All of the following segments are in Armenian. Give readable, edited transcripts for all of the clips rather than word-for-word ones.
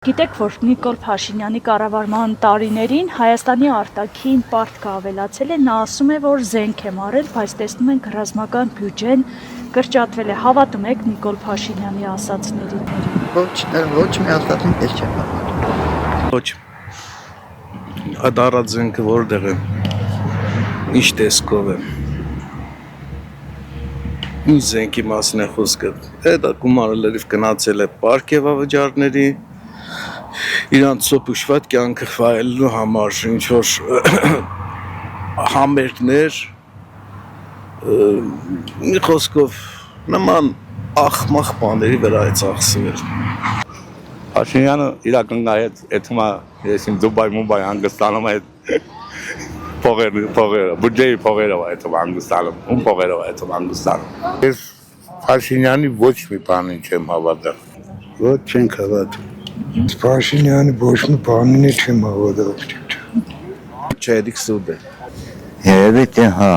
Գիտեք, որ Նիկոլ Փաշինյանի կառավարման տարիներին Հայաստանի արտաքին պարտքը ավելացել է, նա ասում է, որ զենք է մարել, բայց տեսնում ենք ռազմական բյուջեն կրճատվել է, հավատում եք Նիկոլ Փաշինյանի ասածներին։ Ոչ մի հաստատում ես չեմ հավատում։ Ոչ։ Այդ առած զենքը որտեղ է։ Ինչ տեսքով է։ Ինչ զենքի մասին է խոսքը։ Դա գումարը լրիվ գնացել է պարգևավճարների իրանց սոփուշված կյանքը վայելելու համար, ինչ որ համերգներ, մի խոսքով նման ախմախ բաների վրա է ծախսվել։ Փաշինյանը իրական նայեց էթմա եսին Դուբայ հանգստանում է փողերը, բյուջեի փողերը այդ հանգստանում, ում փողերը այդ հանգստանում։ Ես Փաշինյանի ոչ մի բանին չեմ հավատալ։ Ոչ չենք հավատում։ Փաշինյանի ոչ մի բանին չեմ հավատում։ Չեդիկ սուդ է։ Երևի թե հա։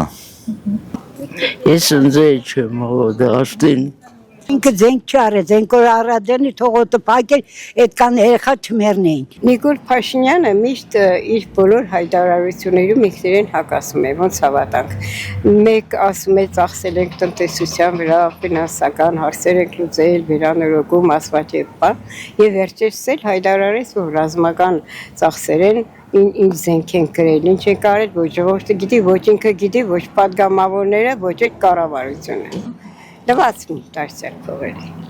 Ես ընձե չեմ հավատում։ Ինքը զենք չարեց, զենք որ առածենի թողոտը պակել, այդքան երեխա չմեռնեին։ Նիկոլ Փաշինյանը միշտ իր բոլոր հայտարարություններում ինքնին հակասում է, ոնց հավատանք։ Մեկ ասում է ծախսել ենք տնտեսության վրա, ֆինանսական հարցեր ենք լուծել, վերանորոգում, ասված եւ բան, եւ վերջերս էլ հայտարարեց, որ ռազմական ծախսերեն ինչ զենք են գրել, ինչ են կարել, ոչ ժողովուրդը գիտի, ոչ ինքը գիտի, ոչ պատգամավորները, ոչ այդ կառավարությունը։ Լվացում դարձյալ փողերը։